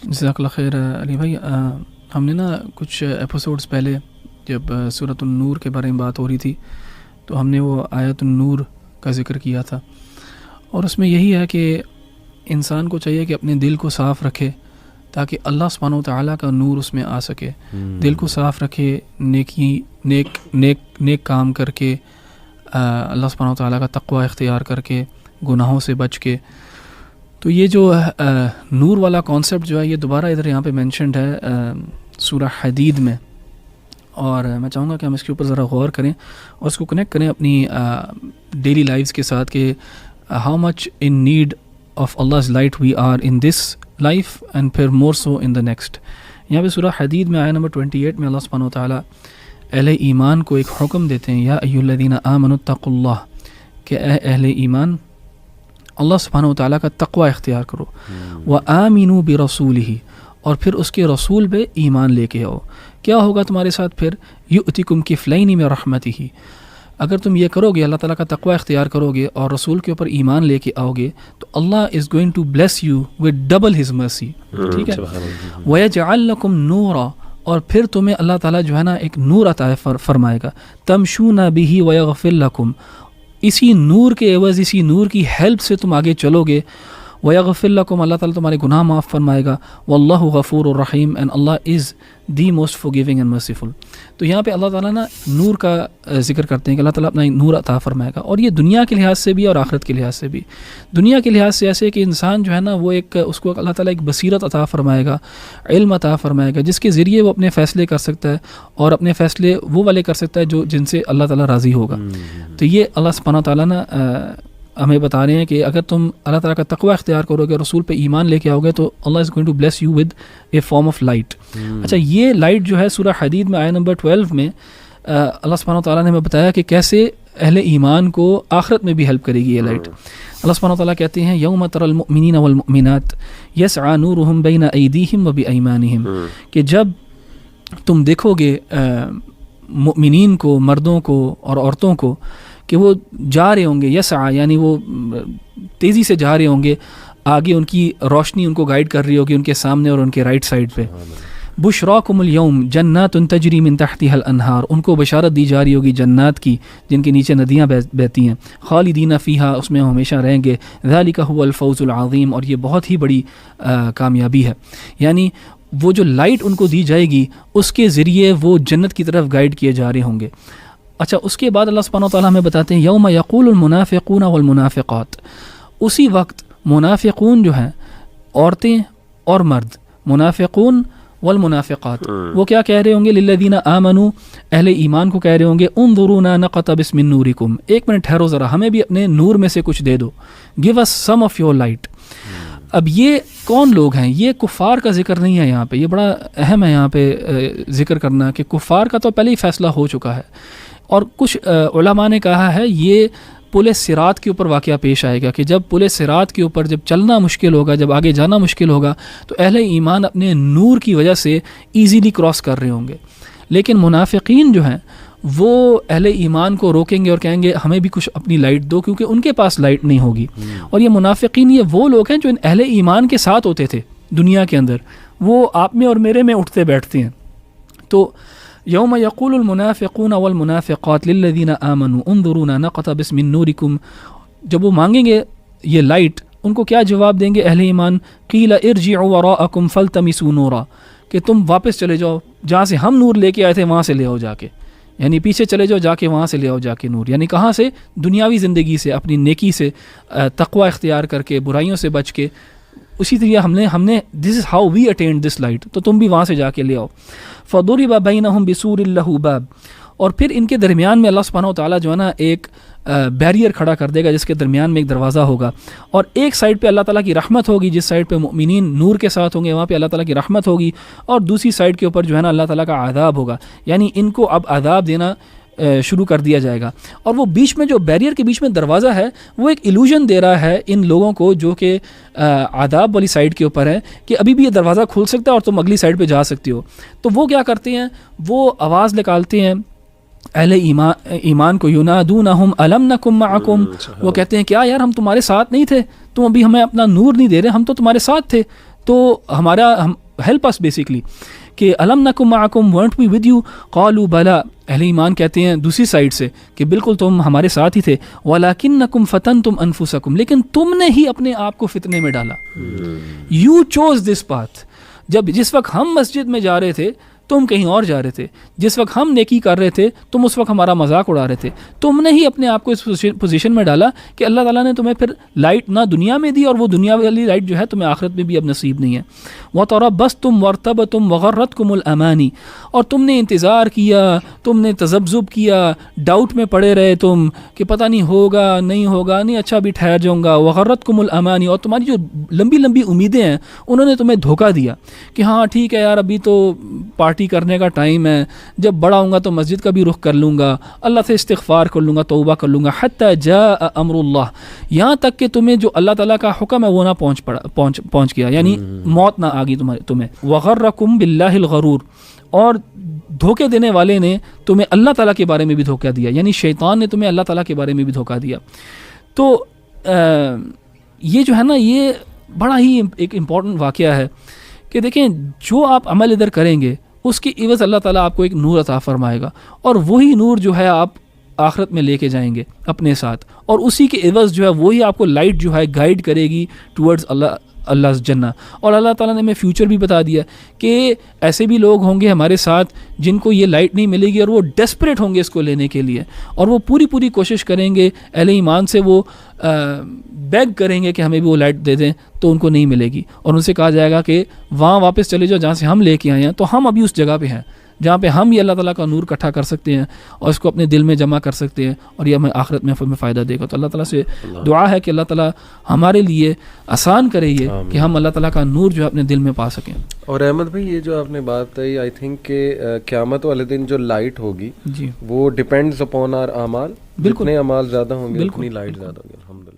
جزاک اللہ خیر علی بھائی. ہم نے نا کچھ ایپیسوڈز پہلے جب سورۃ النور کے بارے میں بات ہو رہی تھی تو ہم نے وہ آیت النور کا ذکر کیا تھا، اور اس میں یہی ہے کہ انسان کو چاہیے کہ اپنے دل کو صاف رکھے تاکہ اللہ سبحانہ و تعالیٰ کا نور اس میں آ سکے. دل کو صاف رکھے، نیک کام کر کے، اللہ سبحانہ و تعالیٰ کا تقوی اختیار کر کے، گناہوں سے بچ کے. تو یہ جو نور والا کانسیپٹ جو ہے یہ دوبارہ ادھر یہاں پہ مینشنڈ ہے سورہ حدید میں، اور میں چاہوں گا کہ ہم اس کے اوپر ذرا غور کریں اور اس کو کنیکٹ کریں اپنی ڈیلی لائفز کے ساتھ کہ how much in need of Allah's light we are in this life and پھر more so in the next. یہاں پہ سورہ حدید میں آیہ نمبر 28 میں اللہ سبحانہ و تعالیٰ اہل ایمان کو ایک حکم دیتے ہیں، یا ایھا الذین آمنوا اتقوا اللہ، کہ اے اہل ایمان اللہ سبحانہ و تعالیٰ کا تقوی اختیار کرو، وآمنوا برسولہ، اور پھر اس کے رسول پہ ایمان لے کے آؤ. کیا ہوگا تمہارے ساتھ پھر؟ یؤتکم کفلین من رحمتہ، اگر تم یہ کرو گے، اللہ تعالیٰ کا تقوی اختیار کرو گے اور رسول کے اوپر ایمان لے کے آؤ گے، تو Allah is going to bless you with double his mercy. ٹھیک ہے، وَيَجْعَلْ لَكُمْ نُورًا، اور پھر تمہیں اللہ تعالیٰ جو ہے نا ایک نور عطا فرمائے گا، تَمْشُونَ بِهِ وَيَغْفِرْ لَكُمْ، اسی نور کے عوض، اسی نور کی ہیلپ سے تم آگے چلو گے. وَيَغْفِرْ لَكُمْ، اللہ تعالیٰ تمہارے گناہ معاف فرمائے گا. وَاللَّهُ غَفُورٌ رَحِيمٌ، and Allah is the most forgiving and merciful. تو یہاں پہ اللہ تعالیٰ نا نور کا ذکر کرتے ہیں کہ اللہ تعالیٰ اپنا نور عطا فرمائے گا، اور یہ دنیا کے لحاظ سے بھی اور آخرت کے لحاظ سے بھی. دنیا کے لحاظ سے ایسے کہ انسان جو ہے نا وہ ایک اس کو اللہ تعالیٰ ایک بصیرت عطا فرمائے گا، علم عطا فرمائے گا، جس کے ذریعے وہ اپنے فیصلے کر سکتا ہے، اور اپنے فیصلے وہ والے کر سکتا ہے جن سے اللہ تعالیٰ راضی ہوگا. تو یہ اللہ سبحانہ تعالیٰ نا ہمیں بتا رہے ہیں کہ اگر تم اللہ تعالیٰ کا تقوی اختیار کرو گے، رسول پہ ایمان لے کے آؤ گے، تو Allah is going to bless you with a form of light. اچھا، یہ لائٹ جو ہے سورہ حدید میں آیہ نمبر 12 میں اللہ سبحانہ تعالیٰ نے ہمیں بتایا کہ کیسے اہل ایمان کو آخرت میں بھی ہیلپ کرے گی یہ لائٹ. اللہ سبحانہ تعالیٰ کہتے ہیں یوم تری المؤمنین والمؤمنات یسعی نورہم بین ایدیہم وبایمانہم، کہ جب تم دیکھو گے مؤمنین کو، مردوں کو اور عورتوں کو، کہ وہ جا رہے ہوں گے، یسعی یعنی وہ تیزی سے جا رہے ہوں گے، آگے ان کی روشنی ان کو گائیڈ کر رہی ہوگی ان کے سامنے اور ان کے رائٹ سائڈ پہ. بشراکم اليوم جنات تجری من تحتها الانہار، ان کو بشارت دی جا رہی ہوگی جنات کی جن کے نیچے ندیاں بہتی ہیں. خالدین فیہا، اس میں ہمیشہ رہیں گے. ذالک هو الفوز العظیم، اور یہ بہت ہی بڑی کامیابی ہے. یعنی وہ جو لائٹ ان کو دی جائے گی اس کے ذریعے وہ جنت کی طرف گائیڈ کیے جا رہے ہوں گے. اچھا، اس کے بعد اللہ سبحانہ و تعالیٰ ہمیں بتاتے ہیں یوم یقول المنافقون والمنافقات، اسی وقت منافقون جو ہیں، عورتیں اور مرد، منافقون والمنافقات، وہ کیا کہہ رہے ہوں گے؟ للذین آمنوا، اہل ایمان کو کہہ رہے ہوں گے انظرونا نقتبس من نورکم، ایک منٹ ٹھہرو ذرا، ہمیں بھی اپنے نور میں سے کچھ دے دو. Give us some of your light. اب یہ کون لوگ ہیں؟ یہ کفار کا ذکر نہیں ہے یہاں پہ، یہ بڑا اہم ہے یہاں پہ ذکر کرنا کہ کفار کا تو پہلے ہی فیصلہ ہو چکا ہے، اور کچھ علماء نے کہا ہے یہ پل صراط کے اوپر واقعہ پیش آئے گا کہ جب پل صراط کے اوپر جب چلنا مشکل ہوگا، جب آگے جانا مشکل ہوگا، تو اہل ایمان اپنے نور کی وجہ سے ایزیلی کراس کر رہے ہوں گے. لیکن منافقین جو ہیں وہ اہل ایمان کو روکیں گے اور کہیں گے ہمیں بھی کچھ اپنی لائٹ دو، کیونکہ ان کے پاس لائٹ نہیں ہوگی. اور یہ منافقین یہ وہ لوگ ہیں جو ان اہل ایمان کے ساتھ ہوتے تھے دنیا کے اندر، وہ آپ میں اور میرے میں اٹھتے بیٹھتے ہیں. تو یوم یقول المنافقون والمنافقات للذین آمنوا انظرونا نقتبس من نورکم، جب وہ مانگیں گے یہ لائٹ، ان کو کیا جواب دیں گے اہل ایمان؟ قیل ارجعوا وراءکم فالتمسوا نورا، کہ تم واپس چلے جاؤ، جہاں سے ہم نور لے کے آئے تھے وہاں سے لے آؤ جا کے، یعنی پیچھے چلے جاؤ جا کے، وہاں سے لے آؤ جا کے نور. یعنی کہاں سے؟ دنیاوی زندگی سے، اپنی نیکی سے، تقوی اختیار کر کے، برائیوں سے بچ کے. اسی طرح ہم نے this is how we attend this light, تو تم بھی وہاں سے جا کے لے آؤ. فضرب بینہم بسور لہ باب، اور پھر ان کے درمیان میں اللہ سبحانہ و تعالیٰ جو ہے نا ایک بیریئر کھڑا کر دے گا جس کے درمیان میں ایک دروازہ ہوگا، اور ایک سائڈ پہ اللہ تعالیٰ کی رحمت ہوگی، جس سائڈ پہ مؤمنین نور کے ساتھ ہوں گے وہاں پہ اللہ تعالیٰ کی رحمت ہوگی، اور دوسری سائڈ کے اوپر جو ہے نا اللہ تعالیٰ کا عذاب ہوگا. یعنی ان کو اب عذاب دینا شروع کر دیا جائے گا. اور وہ بیچ میں جو بیریئر کے بیچ میں دروازہ ہے وہ ایک ایلوژن دے رہا ہے ان لوگوں کو جو کہ عذاب والی سائڈ کے اوپر ہے کہ ابھی بھی یہ دروازہ کھل سکتا ہے اور تم اگلی سائڈ پہ جا سکتے ہو. تو وہ کیا کرتے ہیں؟ وہ آواز نکالتے ہیں اہل ایمان کو، ینادونہم الم نکم معکم، وہ کہتے ہیں کیا یار ہم تمہارے ساتھ نہیں تھے؟ تم ابھی ہمیں اپنا نور نہیں دے رہے، ہم تو تمہارے ساتھ تھے، تو ہمارا ہیلپ اس بیسکلی کہ الم نکم معکم وانٹ بی ود یو قالوا بلا، اہل ایمان کہتے ہیں دوسری سائڈ سے کہ بالکل تم ہمارے ساتھ ہی تھے، ولکنکم فتنتم انفسکم، لیکن تم نے ہی اپنے آپ کو فتنے میں ڈالا. You choose this path. جس وقت ہم مسجد میں جا رہے تھے تم کہیں اور جا رہے تھے، جس وقت ہم نیکی کر رہے تھے تم اس وقت ہمارا مذاق اڑا رہے تھے. تم نے ہی اپنے آپ کو اس پوزیشن میں ڈالا کہ اللہ تعالیٰ نے تمہیں پھر لائٹ نہ دنیا میں دی، اور وہ دنیا والی لائٹ جو ہے تمہیں آخرت میں بھی اب نصیب نہیں ہے. وَتَرَبَّصْتُمْ وَارْتَبْتُمْ وَغَرَّتْكُمُ الْأَمَانِي، اور تم نے انتظار کیا، تم نے تذبذب کیا، ڈاؤٹ میں پڑے رہے تم کہ پتہ نہیں ہوگا نہیں ہوگا، نہیں اچھا بھی ٹھہر جاؤں گا. وَغَرَّتْكُمُ الْأَمَانِي، اور تمہاری جو لمبی لمبی امیدیں ہیں انہوں نے تمہیں دھوکہ دیا کہ ہاں ٹھیک ہے یار ابھی تو پارٹی کرنے کا ٹائم ہے، جب بڑا ہوں گا تو مسجد کا بھی رخ کر لوں گا، اللہ سے استغفار کر لوں گا، توبہ کر لوں گا. حتی جاء امر اللہ، یہاں تک کہ تمہیں جو اللہ تعالیٰ کا حکم ہے وہ نہ پہنچ گیا، یعنی موت نہ آ گئی تمہیں. وغرکم باللہ الغرور، اور دھوکے دینے والے نے تمہیں اللہ تعالیٰ کے بارے میں بھی دھوکہ دیا، یعنی شیطان نے تمہیں اللہ تعالیٰ کے بارے میں بھی دھوکہ دیا. تو یہ جو ہے نا یہ بڑا ہی ایک امپورٹنٹ واقعہ ہے کہ دیکھیں جو آپ عمل ادھر کریں گے اس کی عوض اللہ تعالیٰ آپ کو ایک نور عطا فرمائے گا، اور وہی نور جو ہے آپ آخرت میں لے کے جائیں گے اپنے ساتھ، اور اسی کے عوض جو ہے وہی آپ کو لائٹ جو ہے گائیڈ کرے گی ٹورڈز اللہ جنہ. اور اللہ تعالیٰ نے ہمیں فیوچر بھی بتا دیا کہ ایسے بھی لوگ ہوں گے ہمارے ساتھ جن کو یہ لائٹ نہیں ملے گی، اور وہ ڈیسپریٹ ہوں گے اس کو لینے کے لیے، اور وہ پوری کوشش کریں گے، اہل ایمان سے وہ بیگ کریں گے کہ ہمیں بھی وہ لائٹ دے دیں، تو ان کو نہیں ملے گی، اور ان سے کہا جائے گا کہ وہاں واپس چلے جاؤ جہاں سے ہم لے کے آئے ہیں. تو ہم ابھی اس جگہ پہ ہیں جہاں پہ ہم یہ اللہ تعالیٰ کا نور اکٹھا کر سکتے ہیں اور اس کو اپنے دل میں جمع کر سکتے ہیں، اور یہ ہمیں آخرت میں فائدہ دے گا. تو اللہ تعالیٰ سے دعا ہے کہ اللہ تعالیٰ ہمارے لیے آسان کرے یہ کہ ہم اللہ تعالیٰ کا نور جو ہے اپنے دل میں پا سکیں. اور احمد بھائی یہ جو آپ نے بات کہی، آئی تھنک کہ قیامت والے دن جو لائٹ ہوگی جی وہ ڈپینڈز اپون آر اعمال، بالکل جتنے اعمال زیادہ ہوں گے اتنی لائٹ زیادہ ہوگی. الحمدللہ.